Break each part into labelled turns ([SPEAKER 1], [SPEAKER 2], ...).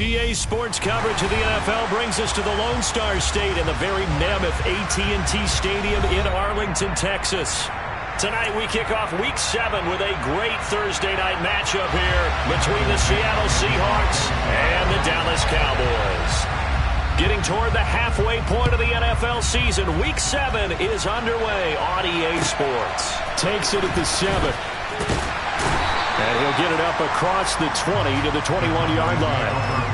[SPEAKER 1] EA Sports coverage of the NFL brings us to the Lone Star State in the very mammoth AT&T Stadium in Arlington, Texas. Tonight we kick off Week 7 with a great Thursday night matchup here between the Seattle Seahawks and the Dallas Cowboys. Getting toward the halfway point of the NFL season, Week 7 is underway on EA Sports. Takes it at the 7. And he'll get it up across the 20 to the 21-yard line.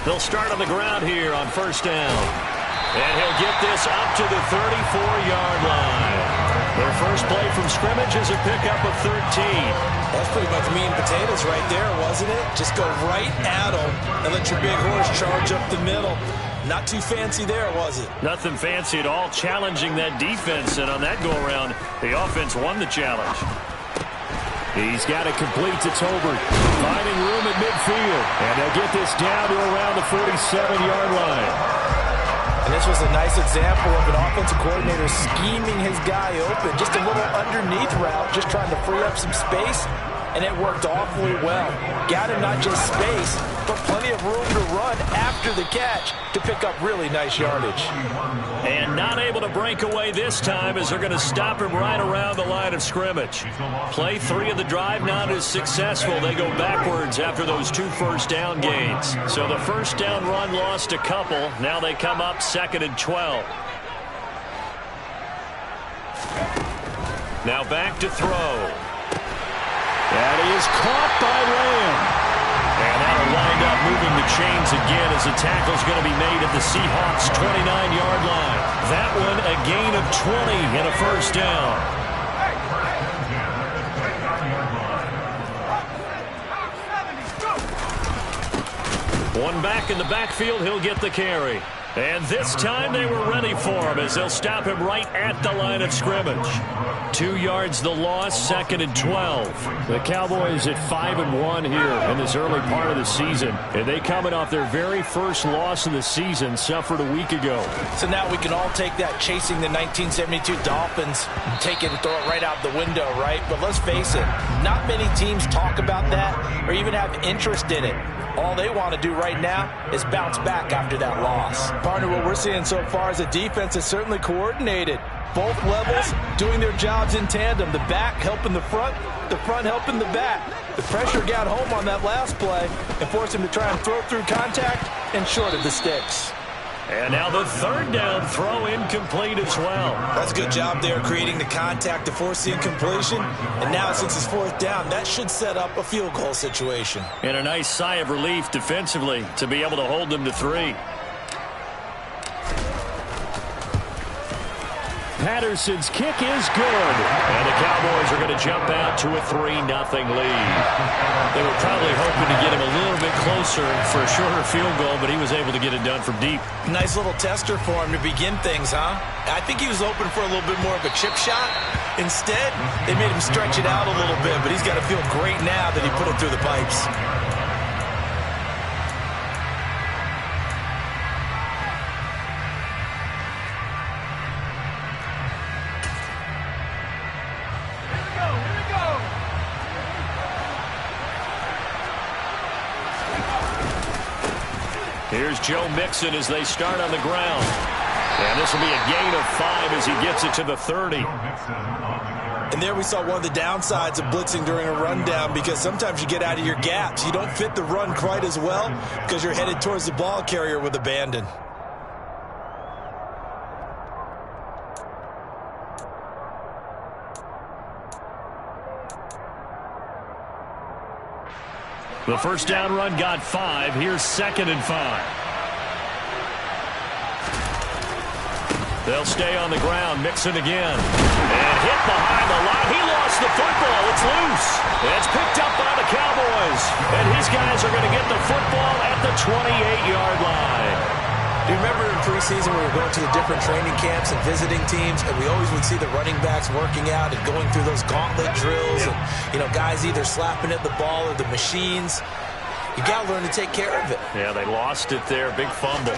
[SPEAKER 1] They'll start on the ground here on first down. And he'll get this up to the 34-yard line. Their first play from scrimmage is a pickup of 13.
[SPEAKER 2] That's pretty much meat and potatoes right there, wasn't it? Just go right at them and let your big horse charge up the middle. Not too fancy there, was it?
[SPEAKER 1] Nothing fancy at all, challenging that defense. And on that go-around, the offense won the challenge. He's got it complete to Tolbert, finding room at midfield. And they'll get this down to around the 47-yard line.
[SPEAKER 2] And this was a nice example of an offensive coordinator scheming his guy open. Just a little underneath route, just trying to free up some space. And it worked awfully well. Got him not just space, but plenty of room to run after the catch to pick up really nice yardage.
[SPEAKER 1] And not able to break away this time as they're going to stop him right around the line of scrimmage. Play 3 of the drive not as successful. They go backwards after those 2 first down gains. So the first down run lost a couple. Now they come up 2nd and 12. Now back to throw. That is caught by Lamb. And that'll wind up moving the chains again as the tackle's going to be made at the Seahawks' 29-yard line. That one a gain of 20 and a first down. One back in the backfield, he'll get the carry. And this time they were ready for him as they'll stop him right at the line of scrimmage. 2 yards the loss, 2nd and 12. The Cowboys at 5-1 here in this early part of the season. And they coming off their very first loss of the season, suffered a week ago.
[SPEAKER 2] So now we can all take that chasing the 1972 Dolphins, take it and throw it right out the window, right? But let's face it, not many teams talk about that or even have interest in it. All they want to do right now is bounce back after that loss. Partner, what we're seeing so far is a defense that's certainly coordinated. Both levels doing their jobs in tandem. The back helping the front helping the back. The pressure got home on that last play and forced him to try and throw through contact and short of the sticks.
[SPEAKER 1] And now the 3rd down throw incomplete as well.
[SPEAKER 2] That's a good job there creating the contact to force the incompletion. And now since it's 4th down, that should set up a field goal situation.
[SPEAKER 1] And a nice sigh of relief defensively to be able to hold them to 3. Patterson's kick is good. And the Cowboys are going to jump out to a 3-0 lead. They were probably hoping to get him a little bit closer for a shorter field goal, but he was able to get it done from deep.
[SPEAKER 2] Nice little tester for him to begin things, huh? I think he was open for a little bit more of a chip shot. Instead, they made him stretch it out a little bit, but he's got to feel great now that he put it through the pipes.
[SPEAKER 1] Here's Joe Mixon as they start on the ground. And this will be a gain of 5 as he gets it to the 30.
[SPEAKER 2] And there we saw one of the downsides of blitzing during a rundown, because sometimes you get out of your gaps. You don't fit the run quite as well because you're headed towards the ball carrier with abandon.
[SPEAKER 1] The first down run got 5. Here's 2nd and 5. They'll stay on the ground. Mixon again. And hit behind the line. He lost the football. It's loose. It's picked up by the Cowboys. And his guys are going to get the football at the 28-yard line.
[SPEAKER 2] preseason, we were going to the different training camps and visiting teams, and we always would see the running backs working out and going through those gauntlet drills. And, you know, guys either slapping at the ball or the machines. You got to learn to take care of it.
[SPEAKER 1] Yeah, they lost it there. Big fumble.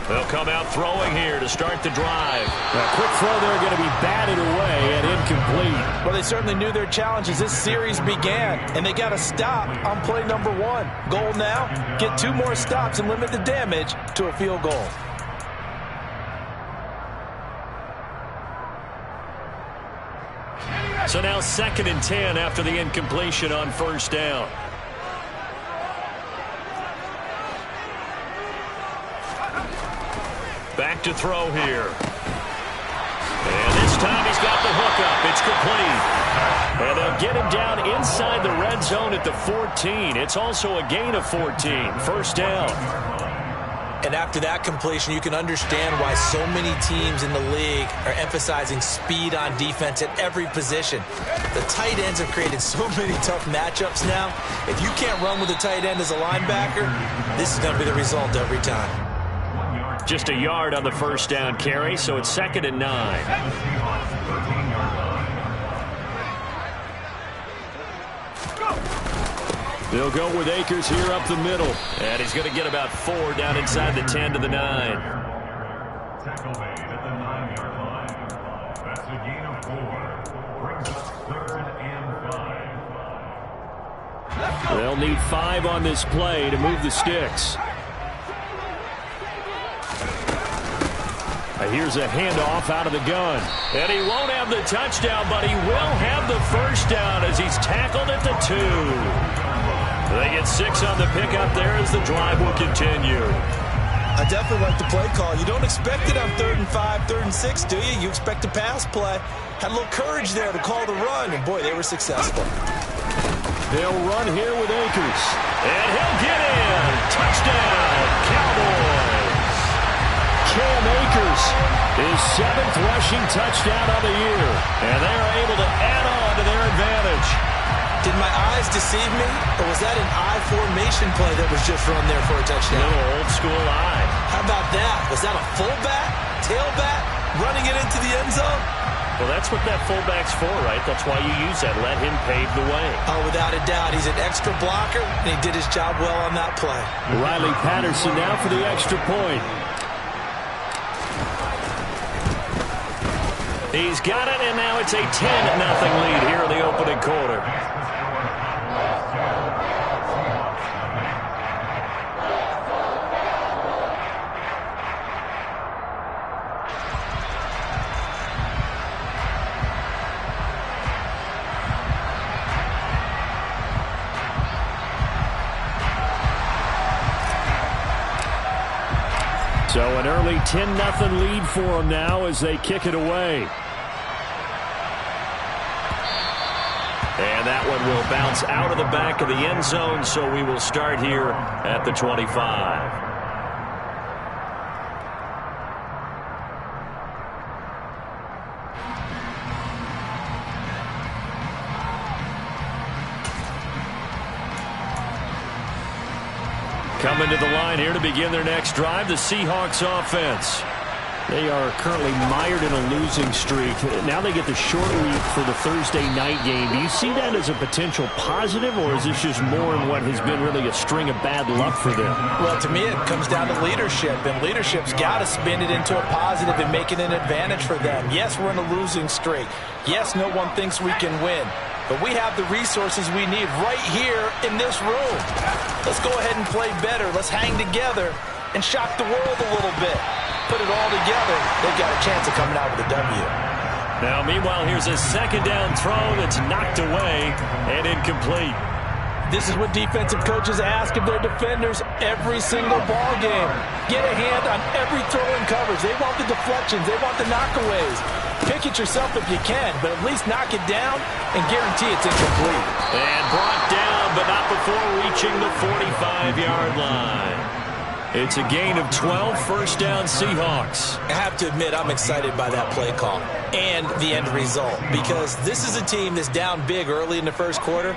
[SPEAKER 1] They'll come out throwing here to start the drive.
[SPEAKER 3] A quick throw there going to be batted away and incomplete.
[SPEAKER 2] Well, they certainly knew their challenge as this series began, and they got to stop on play number 1. Goal now, get 2 more stops and limit the damage to a field goal.
[SPEAKER 1] So now 2nd and 10 after the incompletion on first down. Back to throw here. And this time he's got the hook up. It's complete. And they'll get him down inside the red zone at the 14. It's also a gain of 14. First down.
[SPEAKER 2] And after that completion, you can understand why so many teams in the league are emphasizing speed on defense at every position. The tight ends have created so many tough matchups now. If you can't run with a tight end as a linebacker, this is going to be the result every time.
[SPEAKER 1] Just a yard on the first down carry, so it's 2nd and 9.
[SPEAKER 3] They'll go with Akers here up the middle.
[SPEAKER 1] And he's going to get about 4 down inside the 10 to the 9.
[SPEAKER 4] Tackle made at the 9-yard line. That's a gain of 4. Brings us 3rd and 5.
[SPEAKER 3] They'll need 5 on this play to move the sticks. Here's a handoff out of the gun.
[SPEAKER 1] And he won't have the touchdown, but he will have the first down as he's tackled at the 2. They get 6 on the pickup there as the drive will continue.
[SPEAKER 2] I definitely like the play call. You don't expect it on 3rd and 5, 3rd and 6, do you? You expect a pass play. Had a little courage there to call the run, and boy, they were successful.
[SPEAKER 3] They'll run here with Akers.
[SPEAKER 1] And he'll get in. Touchdown, Cowboys.
[SPEAKER 3] Cam Akers, his 7th rushing touchdown of the year.
[SPEAKER 1] And they are able to add on to their advantage.
[SPEAKER 2] Did my eyes deceive me, or was that an I formation play that was just run there for a touchdown?
[SPEAKER 1] Little old school eye.
[SPEAKER 2] How about that? Was that a fullback, tailback, running it into the end zone?
[SPEAKER 1] Well, that's what that fullback's for, right? That's why you use that. Let him pave the way.
[SPEAKER 2] Oh, without a doubt. He's an extra blocker, and he did his job well on that play.
[SPEAKER 3] Riley Patterson now for the extra point.
[SPEAKER 1] He's got it, and now it's a 10-0 lead here in the opening quarter.
[SPEAKER 3] So an early 10-0 lead for them now as they kick it away.
[SPEAKER 1] And that one will bounce out of the back of the end zone, so we will start here at the 25. Coming to the line here to begin their next drive, the Seahawks offense.
[SPEAKER 3] They are currently mired in a losing streak. Now they get the short week for the Thursday night game. Do you see that as a potential positive, or is this just more in what has been really a string of bad luck for them?
[SPEAKER 2] Well, to me, it comes down to leadership, and leadership's got to spin it into a positive and make it an advantage for them. Yes, we're in a losing streak. Yes, no one thinks we can win. But we have the resources we need right here in this room. Let's go ahead and play better. Let's hang together and shock the world a little bit. Put it all together, they've got a chance of coming out with a W.
[SPEAKER 1] Now, meanwhile, here's a second down throw that's knocked away and incomplete.
[SPEAKER 2] This is what defensive coaches ask of their defenders every single ball game. Get a hand on every throw in coverage. They want the deflections. They want the knockaways. Pick it yourself if you can, but at least knock it down and guarantee it's incomplete.
[SPEAKER 1] And brought down, but not before reaching the 45-yard line. It's a gain of 12, first down Seahawks.
[SPEAKER 2] I have to admit, I'm excited by that play call and the end result, because this is a team that's down big early in the first quarter.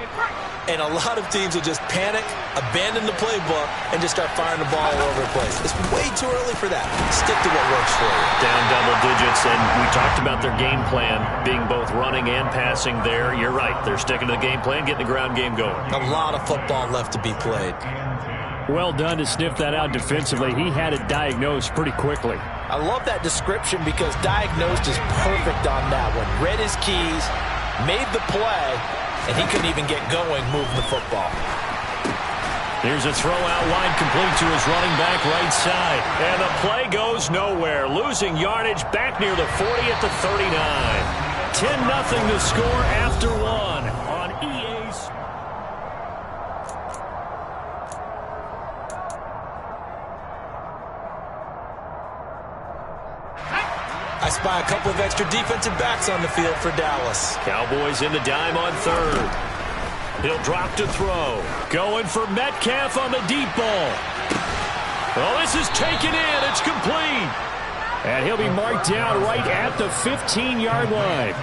[SPEAKER 2] And a lot of teams will just panic, abandon the playbook, and just start firing the ball all over the place. It's way too early for that. Stick to what works for you.
[SPEAKER 1] Down double digits, and we talked about their game plan being both running and passing there. You're right. They're sticking to the game plan, getting the ground game going.
[SPEAKER 2] A lot of football left to be played.
[SPEAKER 3] Well done to sniff that out defensively. He had it diagnosed pretty quickly.
[SPEAKER 2] I love that description because diagnosed is perfect on that one. Read his keys, made the play, and he couldn't even get going moving the football.
[SPEAKER 1] Here's a throw out wide, complete to his running back right side. And the play goes nowhere. Losing yardage back near the 40 at the 39. 10-0 to score after one on EA's.
[SPEAKER 2] I spy a couple of extra defensive backs on the field for Dallas.
[SPEAKER 1] Cowboys in the dime on third. He'll drop to throw. Going for Metcalf on the deep ball. Oh, this is taken in. It's complete.
[SPEAKER 3] And he'll be marked down right at the 15-yard line.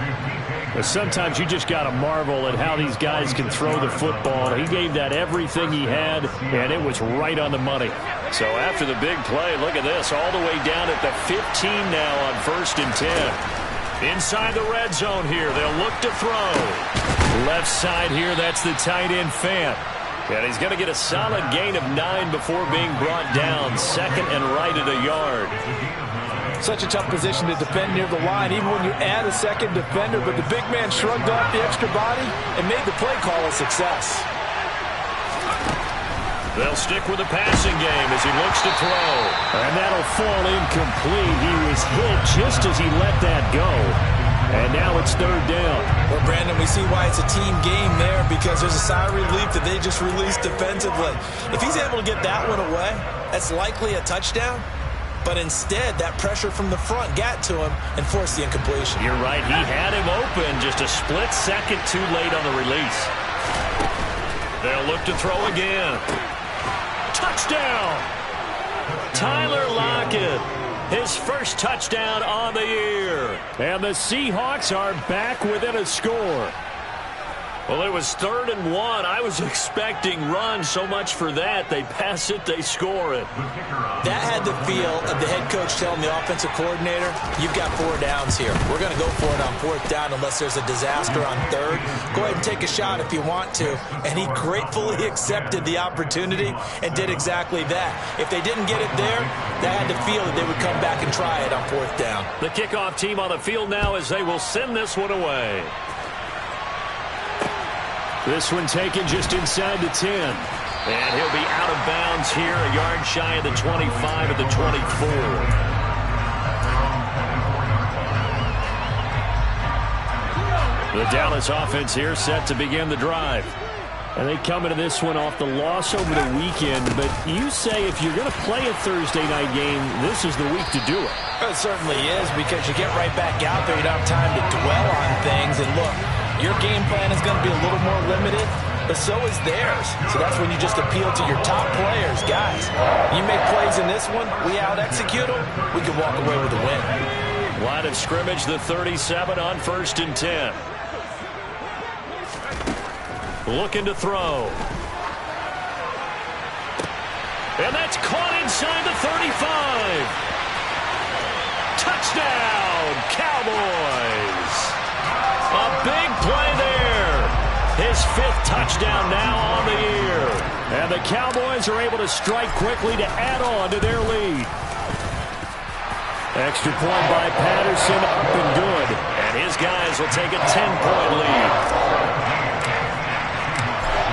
[SPEAKER 3] But sometimes you just got to marvel at how these guys can throw the football. He gave that everything he had, and it was right on the money.
[SPEAKER 1] So after the big play, look at this, all the way down at the 15 now on 1st and 10. Inside the red zone here, they'll look to throw. Left side here, that's the tight end Fant. And he's going to get a solid gain of 9 before being brought down. Second and right at a yard.
[SPEAKER 2] Such a tough position to defend near the line, even when you add a second defender. But the big man shrugged off the extra body and made the play call a success.
[SPEAKER 1] They'll stick with the passing game as he looks to throw.
[SPEAKER 3] And that'll fall incomplete. He was hit just as he let that go. And now it's third down.
[SPEAKER 2] Well, Brandon, we see why it's a team game there, because there's a sigh of relief that they just released defensively. If he's able to get that one away, that's likely a touchdown. But instead, that pressure from the front got to him and forced the incompletion.
[SPEAKER 1] You're right. He had him open, just a split second too late on the release. They'll look to throw again. Touchdown! Tyler Lockett, his first touchdown on the year.
[SPEAKER 3] And the Seahawks are back within a score.
[SPEAKER 1] Well, it was 3rd and 1. I was expecting run, so much for that. They pass it, they score it.
[SPEAKER 2] That had the feel of the head coach telling the offensive coordinator, you've got 4 downs here. We're going to go for it on 4th down unless there's a disaster on 3rd. Go ahead and take a shot if you want to. And he gratefully accepted the opportunity and did exactly that. If they didn't get it there, they had the feel that they would come back and try it on 4th down.
[SPEAKER 1] The kickoff team on the field now as they will send this one away.
[SPEAKER 3] This one taken just inside the 10.
[SPEAKER 1] And he'll be out of bounds here, a yard shy of the 25 at the 24. The Dallas offense here set to begin the drive.
[SPEAKER 3] And they come into this one off the loss over the weekend. But you say if you're going to play a Thursday night game, this is the week to do it.
[SPEAKER 2] It certainly is, because you get right back out there. You don't have time to dwell on things. And look, your game plan is going to be a little more limited, but so is theirs. So that's when you just appeal to your top players. Guys, you make plays in this one, we out-execute them, we can walk away with a win.
[SPEAKER 1] Line of scrimmage, the 37 on 1st and 10. Looking to throw. And that's caught inside the 35. Touchdown, Cowboys. A big play there. His 5th touchdown now on the year.
[SPEAKER 3] And the Cowboys are able to strike quickly to add on to their lead. Extra point by Patterson, up and good.
[SPEAKER 1] And his guys will take a 10-point lead.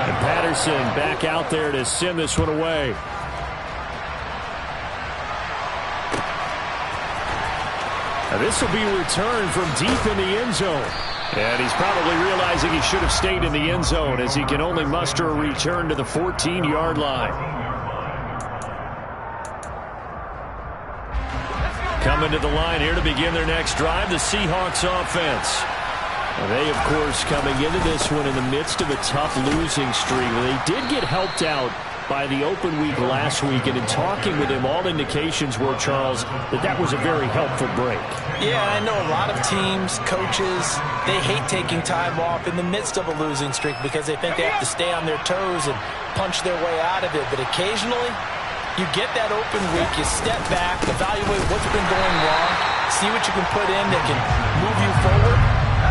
[SPEAKER 3] And Patterson back out there to send this one away. Now this will be returned from deep in the end zone. And he's probably realizing he should have stayed in the end zone, as he can only muster a return to the 14-yard line.
[SPEAKER 1] Coming to the line here to begin their next drive, the Seahawks offense.
[SPEAKER 3] And they, of course, coming into this one in the midst of a tough losing streak. They did get helped out by the open week last week, and in talking with him, all indications were, Charles, that was a very helpful break.
[SPEAKER 2] Yeah, I know a lot of teams, coaches, they hate taking time off in the midst of a losing streak because they think they have to stay on their toes and punch their way out of it. But occasionally, you get that open week, you step back, evaluate what's been going wrong, see what you can put in that can move you forward,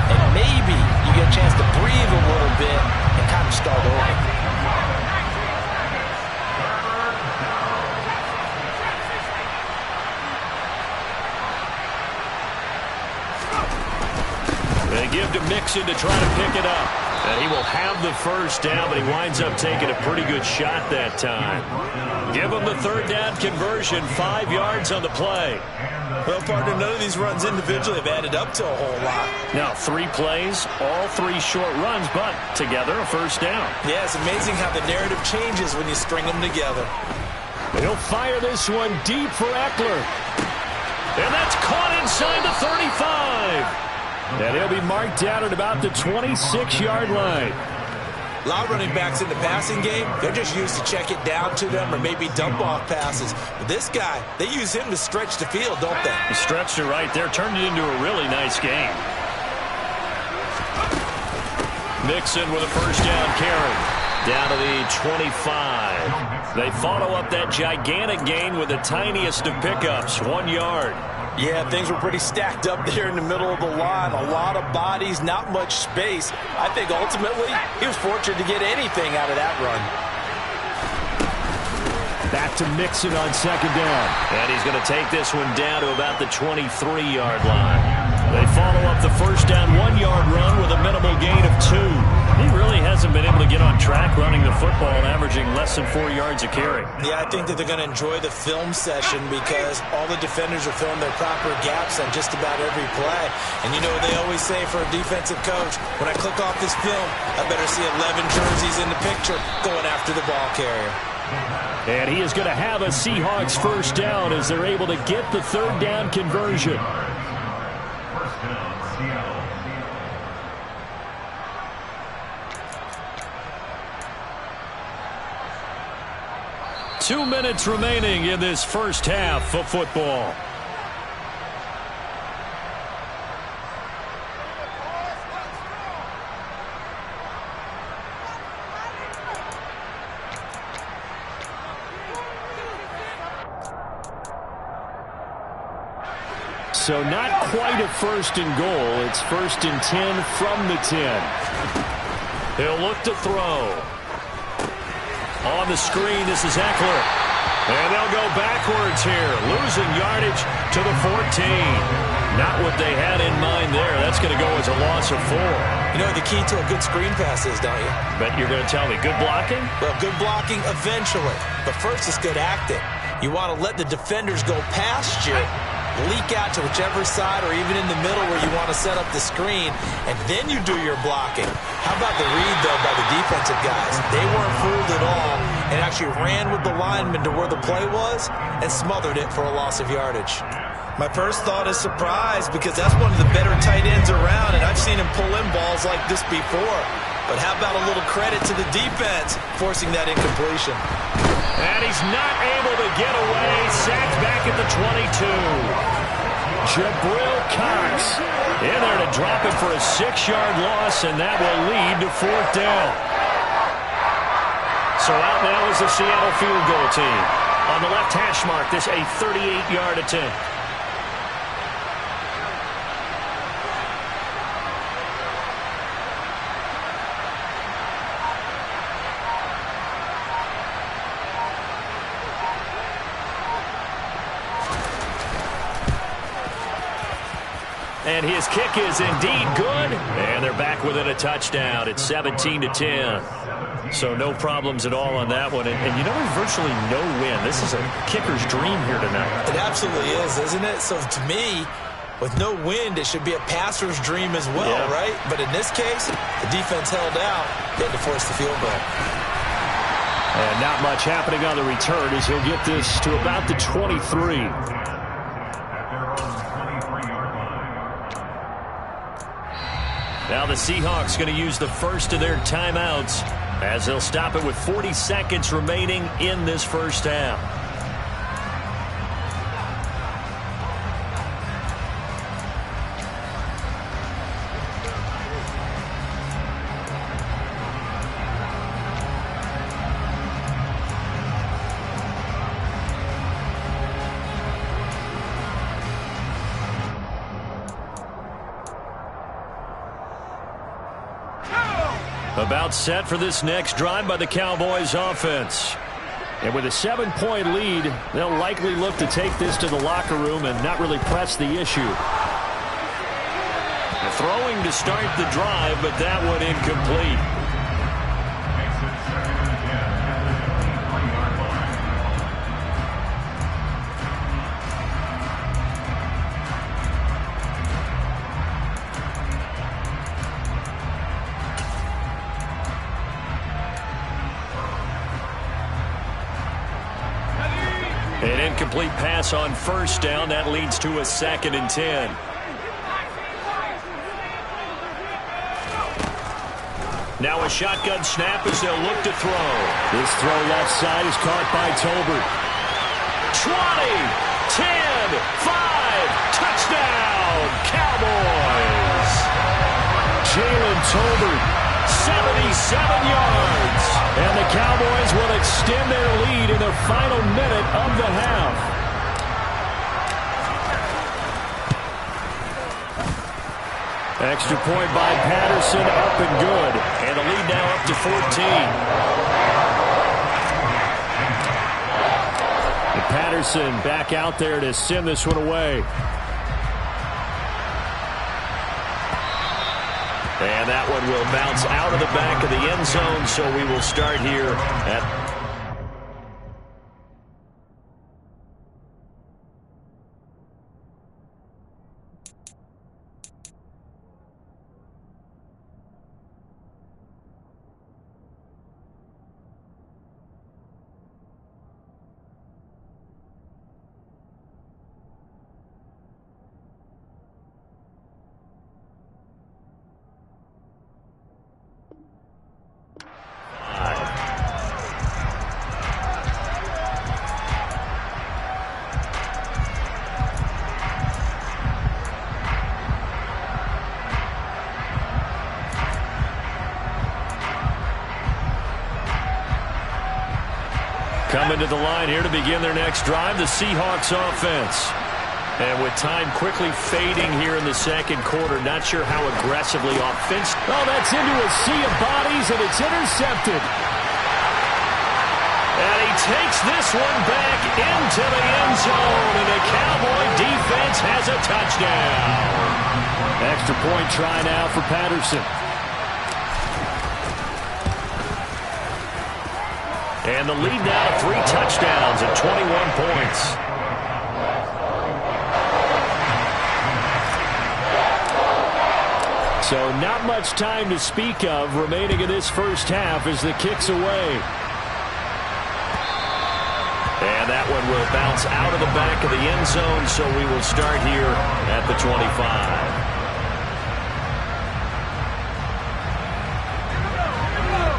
[SPEAKER 2] and maybe you get a chance to breathe a little bit and kind of start over.
[SPEAKER 1] They give to Mixon to try to pick it up. And he will have the first down, but he winds up taking a pretty good shot that time. Give him the third down conversion, 5 yards on the play.
[SPEAKER 2] Well, partner, none of these runs individually have added up to a whole lot.
[SPEAKER 3] Now, 3 plays, all 3 short runs, but together a first down.
[SPEAKER 2] Yeah, it's amazing how the narrative changes when you string them together.
[SPEAKER 3] He'll fire this one deep for Eckler.
[SPEAKER 1] And that's caught inside the 35.
[SPEAKER 3] And he'll be marked down at about the 26-yard line.
[SPEAKER 2] A lot of running backs in the passing game, they're just used to check it down to them or maybe dump off passes. But this guy, they use him to stretch the field, don't they?
[SPEAKER 3] He stretched it right there, turned it into a really nice game.
[SPEAKER 1] Mixon with a first down carry. Down to the 25. They follow up that gigantic gain with the tiniest of pickups, 1 yard.
[SPEAKER 2] Yeah, things were pretty stacked up there in the middle of the line. A lot of bodies, not much space. I think ultimately he was fortunate to get anything out of that run.
[SPEAKER 3] Back to Mixon on second down.
[SPEAKER 1] And he's going to take this one down to about the 23-yard line. They follow up the first down 1-yard run with a minimal gain of 2.
[SPEAKER 3] He really hasn't been able to get on track running the football, averaging less than 4 yards a carry.
[SPEAKER 2] Yeah, I think that they're going to enjoy the film session because all the defenders are filling their proper gaps on just about every play. And you know what they always say for a defensive coach, when I click off this film, I better see 11 jerseys in the picture going after the ball carrier.
[SPEAKER 3] And he is going to have a Seahawks first down as they're able to get the third down conversion.
[SPEAKER 4] First down, Seattle.
[SPEAKER 1] 2 minutes remaining in this first half of football.
[SPEAKER 3] So not quite a first and goal. It's first and 10 from the 10.
[SPEAKER 1] He'll look to throw. On the screen, this is Eckler. And they'll go backwards here, losing yardage to the 14. Not what they had in mind there. That's going to go as a loss of 4.
[SPEAKER 2] You know what the key to a good screen pass is, don't you?
[SPEAKER 1] Bet you're going to tell me good blocking?
[SPEAKER 2] Well, good blocking eventually. But first, it's good acting. You want to let the defenders go past you, leak out to whichever side or even in the middle where you want to set up the screen, and then you do your blocking. How about the read, though, by the defensive guys? They weren't fooled at all and actually ran with the lineman to where the play was and smothered it for a loss of yardage. My first thought is surprise because that's one of the better tight ends around, and I've seen him pull in balls like this before. But how about a little credit to the defense forcing that incompletion?
[SPEAKER 1] And he's not able to get away. Sacked back at the 22. Jabril Cox in there to drop it for a 6-yard loss, and that will lead to 4th down. So out now is the Seattle field goal team. On the left hash mark, this a 38-yard attempt. And his kick is indeed good. And they're back within a touchdown. It's 17-10. So no problems at all on that one. And you know, there's virtually no win. This is a kicker's dream here tonight.
[SPEAKER 2] It absolutely is, isn't it? So to me, with no wind, it should be a passer's dream as well,
[SPEAKER 1] yeah.
[SPEAKER 2] Right? But in this case, the defense held out. They had to force the field goal.
[SPEAKER 3] And not much happening on the return as he'll get this to about the 23. Now the Seahawks going to use the first of their timeouts
[SPEAKER 1] as they'll stop it with 40 seconds remaining in this first half. About set for this next drive by the Cowboys offense. And with a 7-point lead, they'll likely look to take this to the locker room and not really press the issue. Throwing to start the drive, but that one incomplete. An incomplete pass on first down. That leads to a 2nd and 10. Now a shotgun snap as they'll look to throw. This throw left side is caught by Tolbert. 20, 10, 5, touchdown, Cowboys. Jalen Tolbert, 77 yards. And the Cowboys will extend their lead in the final minute of the half. Extra point by Patterson, up and good. And the lead now up to 14. And Patterson back out there to send this one away. And that one will bounce out of the back of the end zone, so we will start here at... Coming to the line here to begin their next drive, the Seahawks offense. And with time quickly fading here in the second quarter, not sure how aggressively offensive. Oh, that's into a sea of bodies, and it's intercepted. And he takes this one back into the end zone, and the Cowboy defense has a touchdown. Extra point try now for Patterson. And the lead now to 3 touchdowns at 21 points. So not much time to speak of remaining in this first half as the kick's away. And that one will bounce out of the back of the end zone, so we will start here at the 25.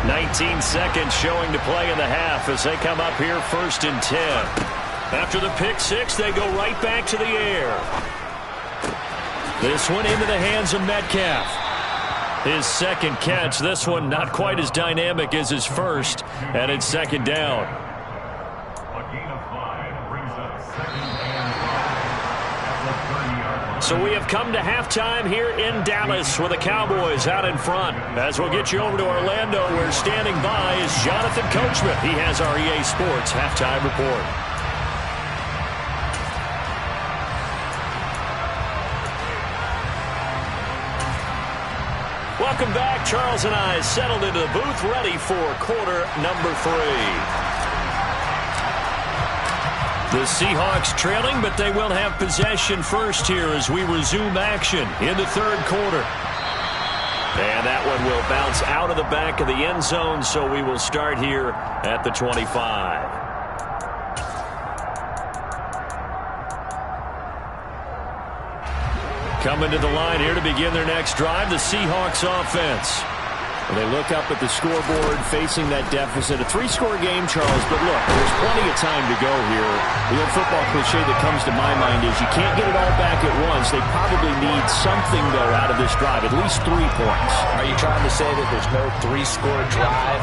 [SPEAKER 1] 19 seconds showing to play in the half as they come up here 1st and 10. After the pick six, they go right back to the air. This one into the hands of Metcalf. His second catch. This one not quite as dynamic as his first, and it's 2nd down.
[SPEAKER 4] A gain of 5 brings up 2nd and 5 at the 30-yard line.
[SPEAKER 1] So we have come to halftime here in Dallas with the Cowboys out in front. As we'll get you over to Orlando, where standing by is Jonathan Coachman. He has our EA Sports halftime report. Welcome back. Charles and I settled into the booth, ready for quarter number 3. The Seahawks trailing, but they will have possession first here as we resume action in the 3rd quarter. And that one will bounce out of the back of the end zone, so we will start here at the 25. Coming to the line here to begin their next drive, the Seahawks offense.
[SPEAKER 3] They look up at the scoreboard facing that deficit. A 3-score game, Charles, but look, there's plenty of time to go here. The old football cliche that comes to my mind is you can't get it all back at once. They probably need something, though, out of this drive, at least 3 points.
[SPEAKER 2] Are you trying to say that there's no 3-score drive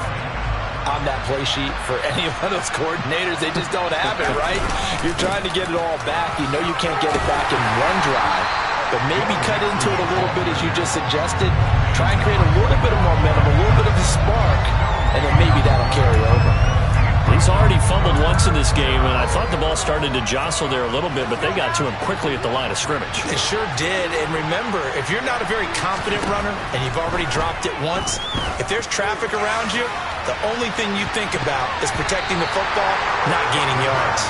[SPEAKER 2] on that play sheet for any of those coordinators? They just don't have it, right? You're trying to get it all back. You know you can't get it back in one drive, but maybe cut into it a little bit as you just suggested. Try and create a little bit of momentum, a little bit of a spark, and then maybe that'll carry over.
[SPEAKER 1] He's already fumbled once in this game, and I thought the ball started to jostle there a little bit, but they got to him quickly at the line of scrimmage.
[SPEAKER 2] It sure did, and remember, if you're not a very confident runner and you've already dropped it once, if there's traffic around you, the only thing you think about is protecting the football, not gaining yards.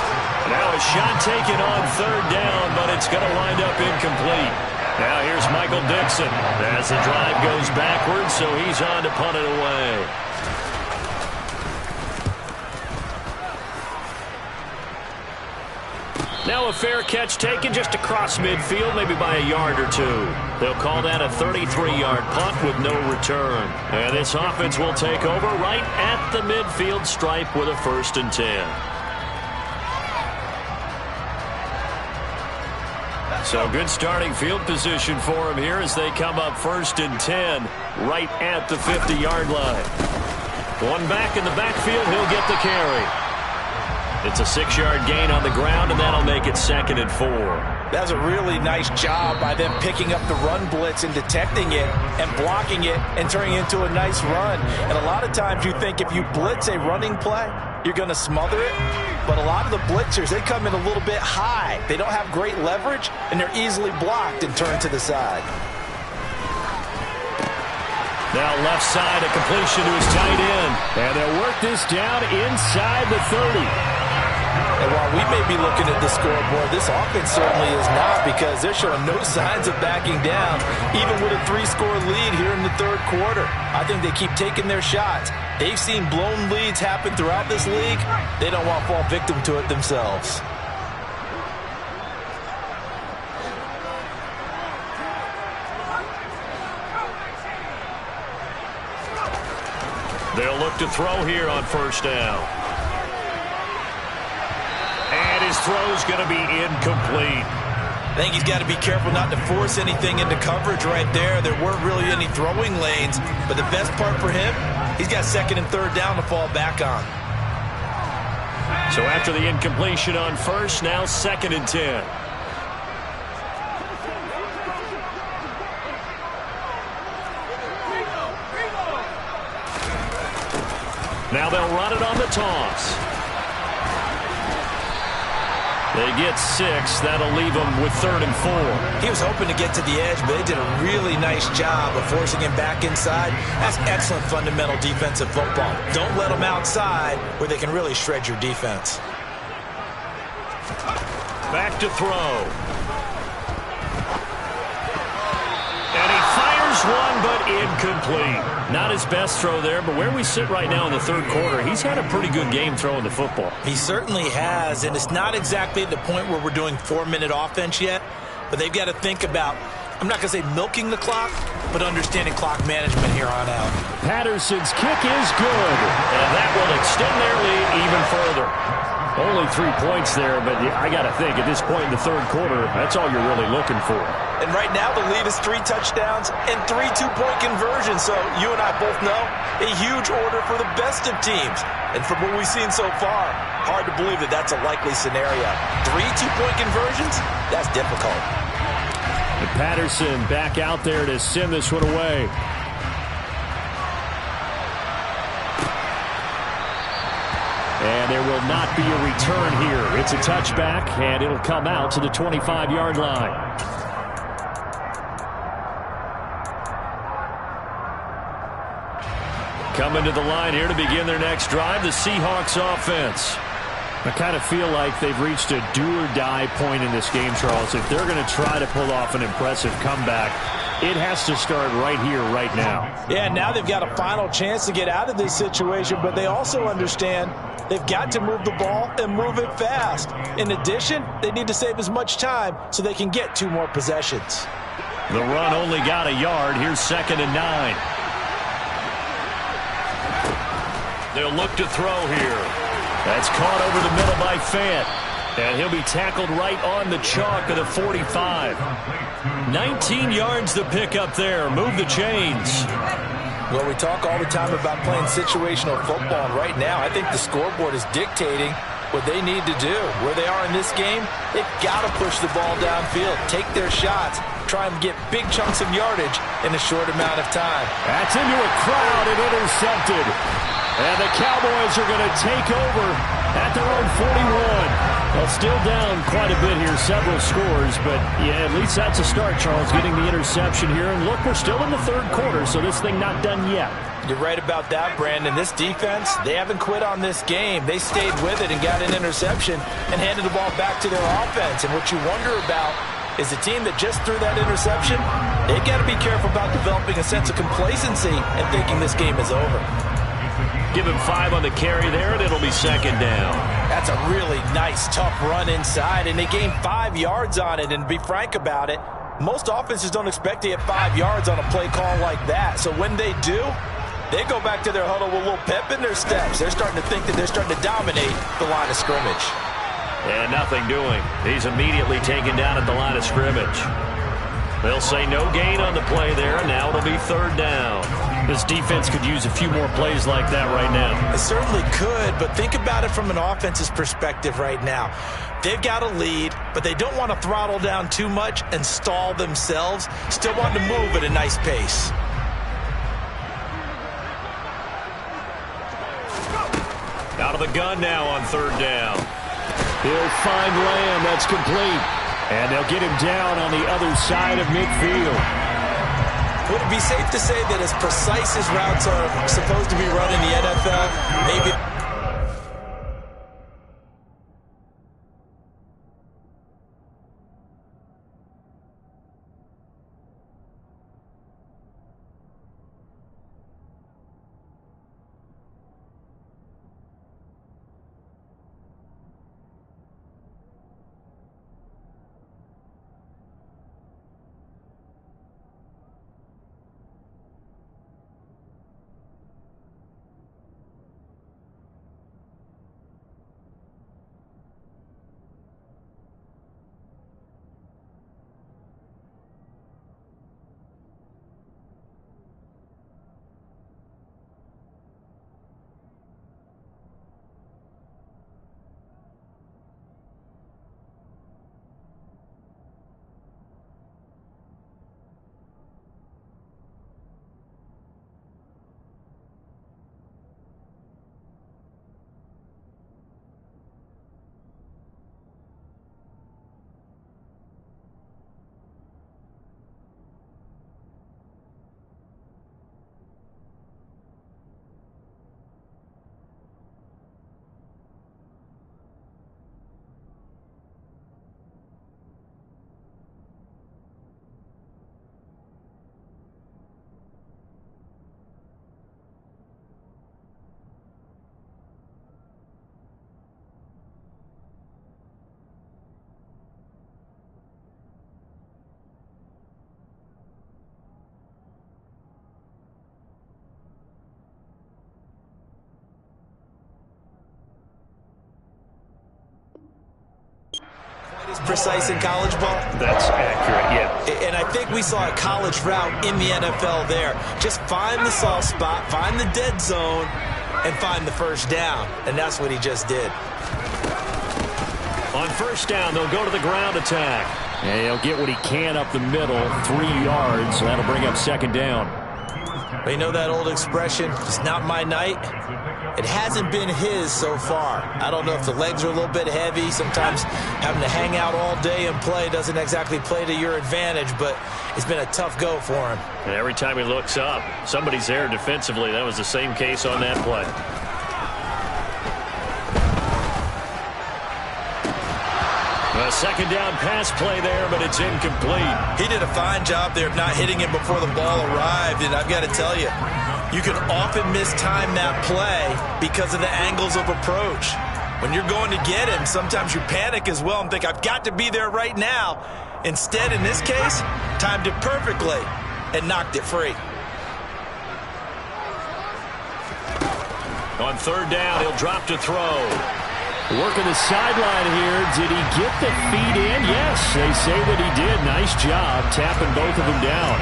[SPEAKER 1] Now a shot taken on 3rd down, but it's going to wind up incomplete. Now here's Michael Dixon as the drive goes backwards, so he's on to punt it away. Now a fair catch taken just across midfield, maybe by a yard or 2. They'll call that a 33-yard punt with no return. And this offense will take over right at the midfield stripe with a 1st and 10. So good starting field position for him here as they come up 1st and 10 right at the 50-yard line. One back in the backfield, he'll get the carry. It's a 6-yard gain on the ground, and that'll make it 2nd and 4.
[SPEAKER 2] That's a really nice job by them picking up the run blitz and detecting it and blocking it and turning it into a nice run. And a lot of times you think if you blitz a running play, you're going to smother it. But a lot of the blitzers, they come in a little bit high. They don't have great leverage, and they're easily blocked and turned to the side.
[SPEAKER 1] Now left side, a completion to his tight end.
[SPEAKER 3] And they'll work this down inside the 30.
[SPEAKER 2] And while we may be looking at the scoreboard, this offense certainly is not, because they're showing no signs of backing down, even with a 3-score lead here in the 3rd quarter. I think they keep taking their shots. They've seen blown leads happen throughout this league. They don't want to fall victim to it themselves.
[SPEAKER 1] They'll look to throw here on 1st down. And his throw's going to be incomplete.
[SPEAKER 2] I think he's got to be careful not to force anything into coverage right there. There weren't really any throwing lanes, but the best part for him, he's got 2nd and 3rd down to fall back on.
[SPEAKER 1] So after the incompletion on 1st, now 2nd and 10. Now they'll run it on the toss. They get 6. That'll leave them with 3rd and 4.
[SPEAKER 2] He was hoping to get to the edge, but they did a really nice job of forcing him back inside. That's excellent fundamental defensive football. Don't let them outside where they can really shred your defense.
[SPEAKER 1] Back to throw. And he fires one, but incomplete. Not his best throw there, but where we sit right now in the 3rd quarter, he's had a pretty good game throwing the football.
[SPEAKER 2] He certainly has, and it's not exactly at the point where we're doing 4-minute offense yet, but they've got to think about, I'm not going to say milking the clock, but understanding clock management here on out.
[SPEAKER 3] Patterson's kick is good.
[SPEAKER 1] And that will extend their lead even further.
[SPEAKER 3] Only 3 points there, but I got to think at this point in the 3rd quarter, that's all you're really looking for.
[SPEAKER 2] And right now the lead is 3 touchdowns and 3 two-point conversions. So you and I both know a huge order for the best of teams. And from what we've seen so far, hard to believe that that's a likely scenario. 3 two-point conversions? That's difficult.
[SPEAKER 3] And Patterson back out there to send this one away. And there will not be a return here. It's a touchback, and it'll come out to the 25-yard line.
[SPEAKER 1] Coming to the line here to begin their next drive, the Seahawks offense.
[SPEAKER 3] I kind of feel like they've reached a do-or-die point in this game, Charles. If they're going to try to pull off an impressive comeback, it has to start right here, right now.
[SPEAKER 2] Yeah, now they've got a final chance to get out of this situation, but they also understand they've got to move the ball and move it fast. In addition, they need to save as much time so they can get 2 more possessions.
[SPEAKER 1] The run only got a yard. Here's 2nd and 9. They'll look to throw here. That's caught over the middle by Fant. And he'll be tackled right on the chalk of the 45. 19 yards to pick up there. Move the chains.
[SPEAKER 2] Well, we talk all the time about playing situational football. And right now, I think the scoreboard is dictating what they need to do. Where they are in this game, they've got to push the ball downfield, take their shots, try and get big chunks of yardage in a short amount of time.
[SPEAKER 3] That's into a crowd and intercepted. And the Cowboys are going to take over at their own 41. Well, still down quite a bit here, several scores, but yeah, at least that's a start, Charles, getting the interception here. And look, we're still in the third quarter, so this thing not done yet.
[SPEAKER 2] You're right about that, Brandon. This defense, they haven't quit on this game. They stayed with it and got an interception and handed the ball back to their offense. And what you wonder about is the team that just threw that interception, they've got to be careful about developing a sense of complacency and thinking this game is over.
[SPEAKER 1] Give him 5 on the carry there, and it'll be second down.
[SPEAKER 2] That's a really nice, tough run inside, and they gained 5 yards on it. And to be frank about it, most offenses don't expect to get 5 yards on a play call like that. So when they do, they go back to their huddle with a little pep in their steps. They're starting to think that they're starting to dominate the line of scrimmage.
[SPEAKER 1] And nothing doing. He's immediately taken down at the line of scrimmage. They'll say no gain on the play there, and now it'll be third down.
[SPEAKER 3] This defense could use a few more plays like that right now.
[SPEAKER 2] It certainly could, but think about it from an offense's perspective right now. They've got a lead, but they don't want to throttle down too much and stall themselves. Still want to move at a nice pace.
[SPEAKER 1] Out of the gun now on third down.
[SPEAKER 3] He'll find Lamb. That's complete. And they'll get him down on the other side of midfield.
[SPEAKER 2] Would it be safe to say that as precise as routes are supposed to be run in the NFL, maybe... precise in college ball?
[SPEAKER 3] That's accurate, yeah.
[SPEAKER 2] And I think we saw a college route in the NFL there. Just find the soft spot, find the dead zone, and find the first down. And that's what he just did.
[SPEAKER 1] On first down, they'll go to the ground attack.
[SPEAKER 3] And he'll get what he can up the middle, 3 yards, so that'll bring up second down.
[SPEAKER 2] You know that old expression, it's not my night? It hasn't been his so far. I don't know if the legs are a little bit heavy. Sometimes having to hang out all day and play doesn't exactly play to your advantage, but it's been a tough go for him.
[SPEAKER 1] And every time he looks up, somebody's there defensively. That was the same case on that play. A second down pass play there, but it's incomplete.
[SPEAKER 2] He did a fine job there of not hitting him before the ball arrived, and I've got to tell you, you can often mistime that play because of the angles of approach. When you're going to get him, sometimes you panic as well and think, I've got to be there right now. Instead, in this case, timed it perfectly and knocked it free.
[SPEAKER 1] On third down, he'll drop to throw.
[SPEAKER 3] Working the sideline here. Did he get the feet in? Yes, they say that he did. Nice job tapping both of them down.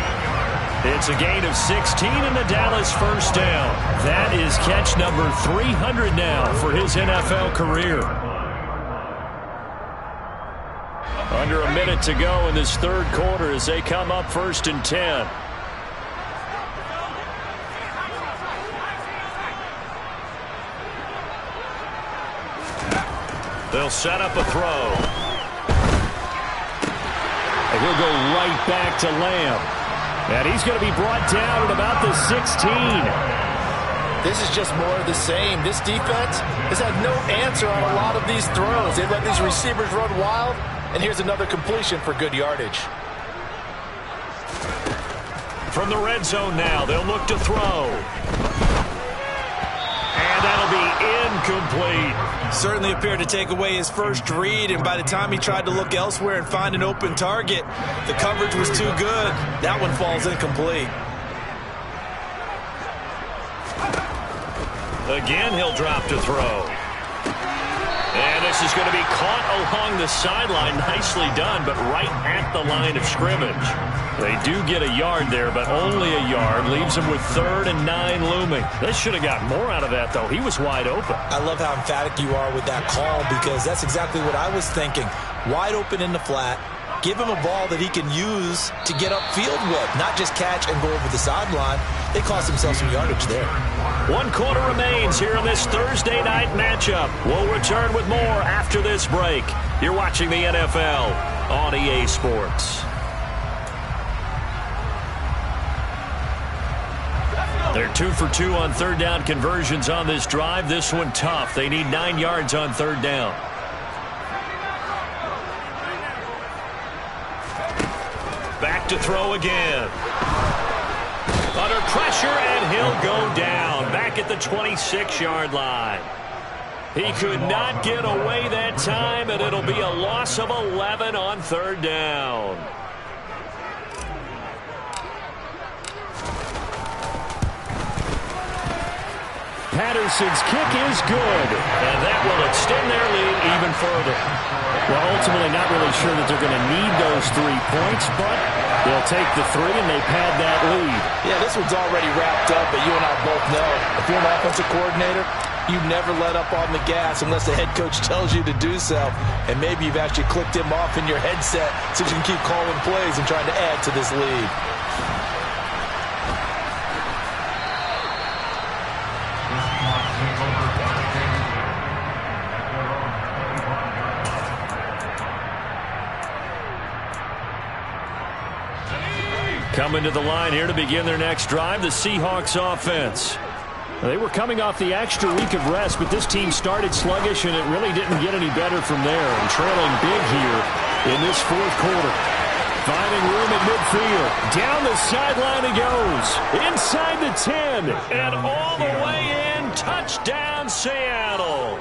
[SPEAKER 1] It's a gain of 16 in the Dallas first down. That is catch number 300 now for his NFL career. Under a minute to go in this third quarter as they come up 1st and 10. They'll set up a throw.
[SPEAKER 3] And he'll go right back to Lamb. And he's going to be brought down at about the 16.
[SPEAKER 2] This is just more of the same. This defense has had no answer on a lot of these throws. They let these receivers run wild, and here's another completion for good yardage.
[SPEAKER 1] From the red zone now, they'll look to throw. And that'll be incomplete.
[SPEAKER 2] Certainly appeared to take away his first read, and by the time he tried to look elsewhere and find an open target, the coverage was too good. That one falls incomplete.
[SPEAKER 1] Again, he'll drop to throw. And this is going to be caught along the sideline. Nicely done, but right at the line of scrimmage. They do get a yard there, but only a yard. Leaves them with 3rd and 9 looming. They should have got more out of that, though. He was wide open.
[SPEAKER 2] I love how emphatic you are with that call, because that's exactly what I was thinking. Wide open in the flat. Give him a ball that he can use to get upfield with, not just catch and go over the sideline. They cost themselves some yardage there.
[SPEAKER 1] 1 quarter remains here in this Thursday night matchup. We'll return with more after this break. You're watching the NFL on EA Sports. They're 2 for 2 on third down conversions on this drive. This one tough. They need 9 yards on third down. Back to throw again. Under pressure, and he'll go down. Back at the 26-yard line. He could not get away that time, and it'll be a loss of 11 on third down.
[SPEAKER 3] Patterson's kick is good.
[SPEAKER 1] And that will extend their lead even further.
[SPEAKER 3] Well, ultimately not really sure that they're going to need those 3 points, but they'll take the 3 and they pad that lead.
[SPEAKER 2] Yeah, this one's already wrapped up, but you and I both know if you're an offensive coordinator, you never let up on the gas unless the head coach tells you to do so. And maybe you've actually clicked him off in your headset so you can keep calling plays and trying to add to this lead.
[SPEAKER 1] Coming to the line here to begin their next drive, the Seahawks offense.
[SPEAKER 3] They were coming off the extra week of rest, but this team started sluggish, and it really didn't get any better from there. And trailing big here in this fourth quarter. Finding room at midfield. Down the sideline he goes. Inside the 10.
[SPEAKER 1] And all the way in. Touchdown, Seattle.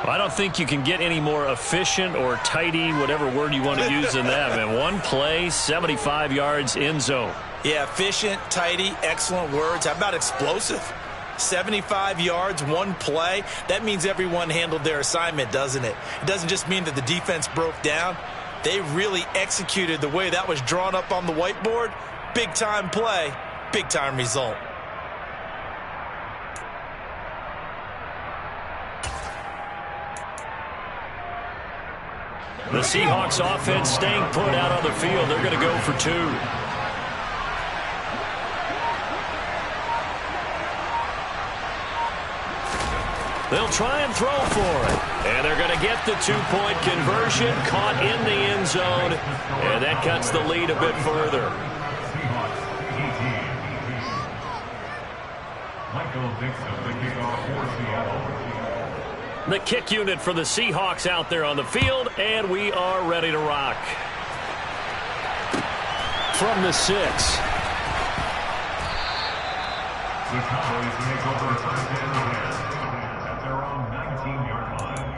[SPEAKER 1] I don't think you can get any more efficient or tidy, whatever word you want to use in that, man. One play, 75 yards, end zone.
[SPEAKER 2] Yeah, efficient, tidy, excellent words. How about explosive? 75 yards, one play. That means everyone handled their assignment, doesn't it? It doesn't just mean that the defense broke down. They really executed the way that was drawn up on the whiteboard. Big-time play, big-time result.
[SPEAKER 1] The Seahawks offense staying put out on the field. They're going to go for 2. They'll try and throw for it. And they're going to get the 2-point conversion. Caught in the end zone. And that cuts the lead a bit further.
[SPEAKER 4] Michael Dixon, the kickoff for Seattle.
[SPEAKER 1] The kick unit for the Seahawks out there on the field, and we are ready to rock.
[SPEAKER 3] From the 6.
[SPEAKER 4] The Cowboys take over first and 10 at their own 19-yard line.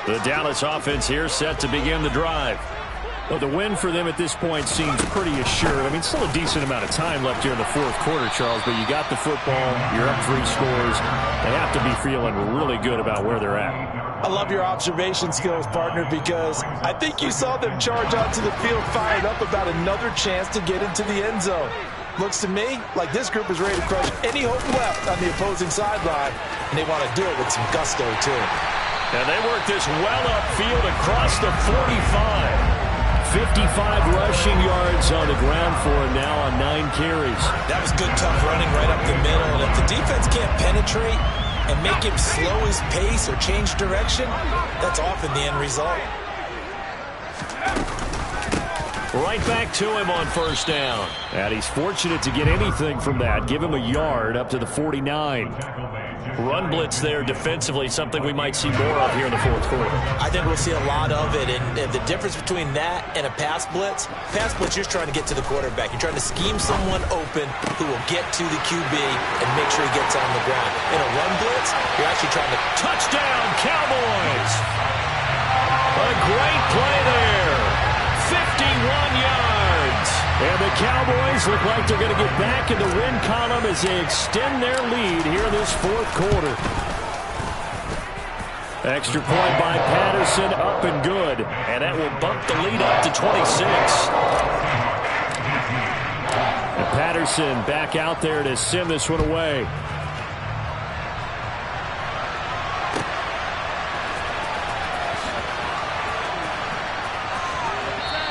[SPEAKER 1] The Dallas offense here set to begin the drive.
[SPEAKER 3] Well, the win for them at this point seems pretty assured. I mean, still a decent amount of time left here in the fourth quarter, Charles, but you got the football, you're up 3 scores. They have to be feeling really good about where they're at.
[SPEAKER 2] I love your observation skills, partner, because I think you saw them charge onto the field fired up about another chance to get into the end zone. Looks to me like this group is ready to crush any hope left on the opposing sideline, and they want to do it with some gusto, too.
[SPEAKER 1] And they work this well upfield across the 45.
[SPEAKER 3] 55 rushing yards on the ground for him now on 9 carries.
[SPEAKER 2] That was good, tough running right up the middle. And if the defense can't penetrate and make him slow his pace or change direction, that's often the end result.
[SPEAKER 1] Right back to him on first down.
[SPEAKER 3] And he's fortunate to get anything from that. Give him a yard up to the 49.
[SPEAKER 1] Run blitz there defensively, something we might see more of here in the fourth quarter.
[SPEAKER 2] I think we'll see a lot of it, and the difference between that and a pass blitz, you're trying to get to the quarterback. You're trying to scheme someone open who will get to the QB and make sure he gets on the ground. In a run blitz, you're actually trying to...
[SPEAKER 1] Touchdown, Cowboys! A great play there. 51 yards.
[SPEAKER 3] And the Cowboys look like they're going to get back in the win column as they extend their lead here in this fourth quarter. Extra point by Patterson, up and good.
[SPEAKER 1] And that will bump the lead up to 26.
[SPEAKER 3] And Patterson back out there to send this one away.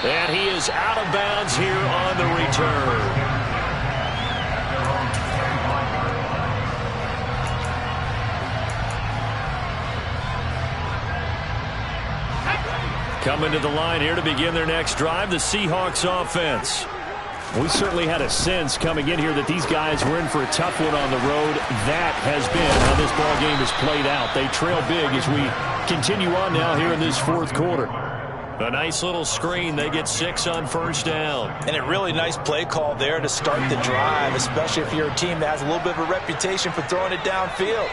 [SPEAKER 1] And he is out of bounds here on the return. Coming to the line here to begin their next drive, the Seahawks offense.
[SPEAKER 3] We certainly had a sense coming in here that these guys were in for a tough one on the road. That has been how this ball game has played out. They trail big as we continue on now here in this fourth quarter.
[SPEAKER 1] A nice little screen. They get 6 on first down.
[SPEAKER 2] And a really nice play call there to start the drive, especially if you're a team that has a little bit of a reputation for throwing it downfield.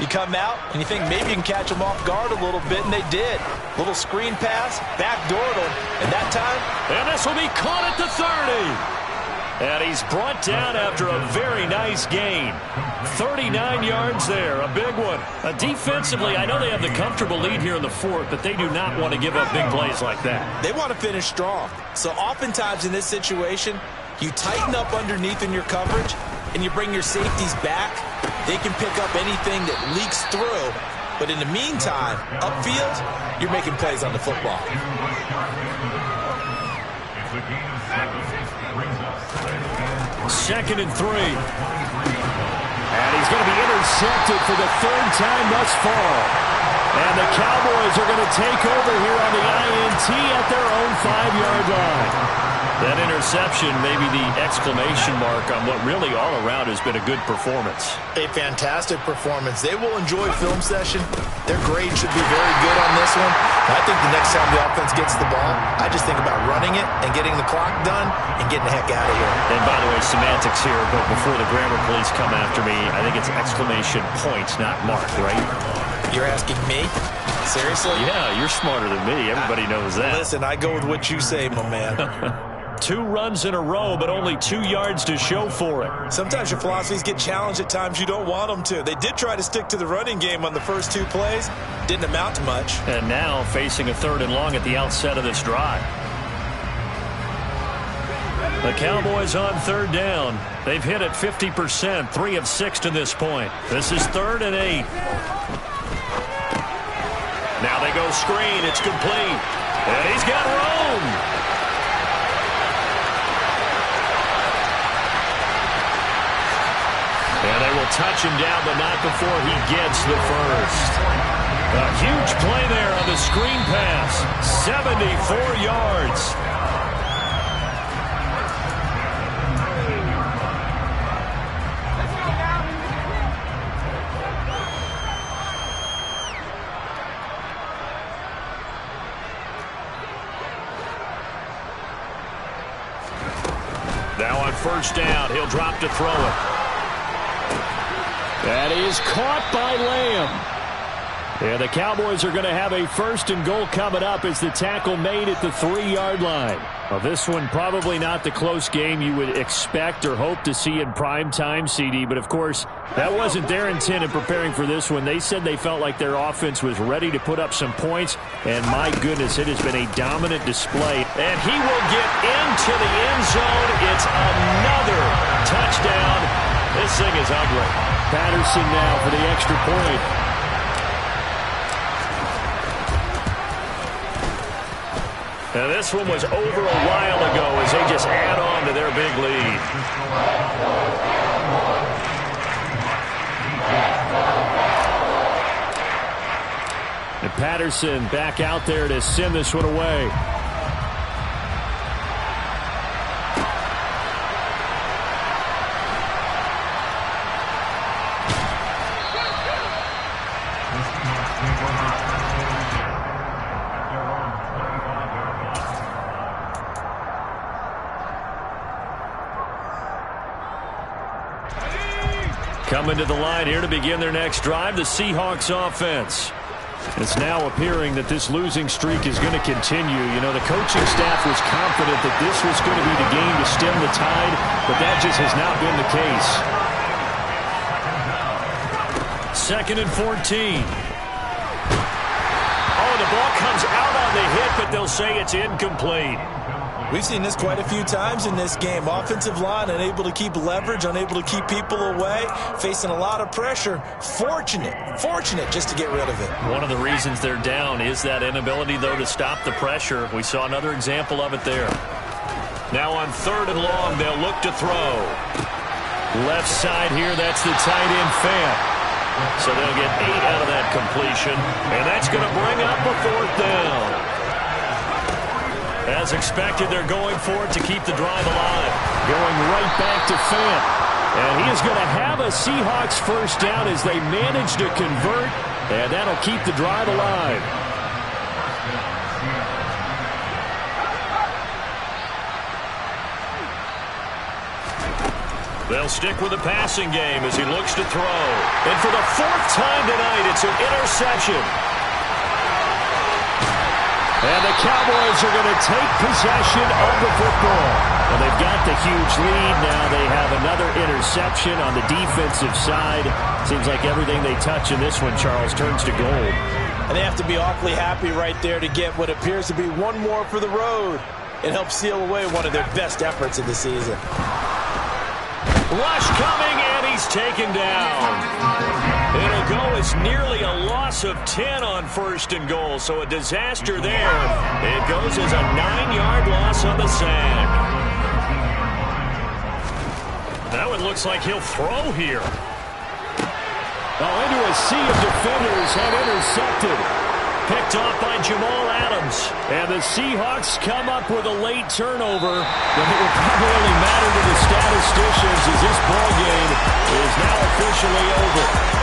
[SPEAKER 2] You come out and you think maybe you can catch them off guard a little bit, and they did. Little screen pass, backdoored them, and that time...
[SPEAKER 1] And this will be caught at the 30. And he's brought down after a very nice gain. 39 yards there, a big one. Defensively, I know they have the comfortable lead here in the fourth, but they do not want to give up big plays like that.
[SPEAKER 2] They want to finish strong. So oftentimes in this situation, you tighten up underneath in your coverage, and you bring your safeties back. They can pick up anything that leaks through. But in the meantime, upfield, you're making plays on the football.
[SPEAKER 1] Second and 3.
[SPEAKER 3] And he's going to be intercepted for the 3rd time thus far. And the Cowboys are going to take over here on the INT at their own 5-yard line.
[SPEAKER 1] That interception may be the exclamation mark on what really all around has been a good performance.
[SPEAKER 2] A fantastic performance. They will enjoy film session. Their grade should be very good on this one. I think the next time the offense gets the ball, I just think about running it and getting the clock done and getting the heck out of here.
[SPEAKER 1] And by the way, semantics here, but before the grammar police come after me, I think it's exclamation point, not mark, right?
[SPEAKER 2] You're asking me? Seriously?
[SPEAKER 1] Yeah, you're smarter than me. Everybody knows that.
[SPEAKER 2] Listen, I go with what you say, my man.
[SPEAKER 1] 2 runs in a row, but only 2 yards to show for it.
[SPEAKER 2] Sometimes your philosophies get challenged at times you don't want them to. They did try to stick to the running game on the first 2 plays. Didn't amount to much.
[SPEAKER 1] And now facing a 3rd and long at the outset of this drive. The Cowboys on 3rd down. They've hit it 50%, 3 of 6 to this point. This is 3rd and 8. Now they go screen. It's complete. And he's got room. And they will touch him down, but not before he gets the first. A huge play there on the screen pass. 74 yards. Now on first down, he'll drop to throw it.
[SPEAKER 3] That is caught by Lamb. And the Cowboys are going to have a 1st and goal coming up as the tackle made at the 3-yard line. Well, this one probably not the close game you would expect or hope to see in prime time, CD. But, of course, that wasn't their intent in preparing for this one. They said they felt like their offense was ready to put up some points. And, my goodness, it has been a dominant display.
[SPEAKER 1] And he will get into the end zone. It's another touchdown. This thing is ugly.
[SPEAKER 3] Patterson now for the extra point.
[SPEAKER 1] Now this one was over a while ago as they just add on to their big lead.
[SPEAKER 3] And Patterson back out there to send this one away.
[SPEAKER 1] Coming to the line here to begin their next drive, the Seahawks offense.
[SPEAKER 3] It's now appearing that this losing streak is going to continue. You know, the coaching staff was confident that this was going to be the game to stem the tide, but that just has not been the case.
[SPEAKER 1] 2nd and 14. Oh, the ball comes out on the hit, but they'll say it's incomplete.
[SPEAKER 2] We've seen this quite a few times in this game. Offensive line unable to keep leverage, unable to keep people away, facing a lot of pressure. Fortunate just to get rid of it.
[SPEAKER 1] One of the reasons they're down is that inability, though, to stop the pressure. We saw another example of it there. Now on 3rd and long, they'll look to throw. Left side here, that's the tight end Fant. So they'll get 8 out of that completion, and that's going to bring up a 4th down. As expected, they're going for it to keep the drive alive.
[SPEAKER 3] Going right back to Fant. And he is going to have a Seahawks 1st down as they manage to convert. And that'll keep the drive alive.
[SPEAKER 1] They'll stick with the passing game as he looks to throw. And for the 4th time tonight, it's an interception.
[SPEAKER 3] And the Cowboys are going to take possession of the football. Well, they've got the huge lead. Now they have another interception on the defensive side. Seems like everything they touch in this one, Charles, turns to gold.
[SPEAKER 2] And they have to be awfully happy right there to get what appears to be one more for the road. It helps seal away one of their best efforts of the season.
[SPEAKER 1] Rush coming, and he's taken down. It'll go as nearly a loss of 10 on 1st and goal, so a disaster there. It goes as a 9-yard loss on the sack. Now it looks like he'll throw here.
[SPEAKER 3] Well, into a sea of defenders have intercepted.
[SPEAKER 1] Picked off by Jamal Adams.
[SPEAKER 3] And the Seahawks come up with a late turnover, but it will probably only matter to the statisticians as this ball game is now officially over.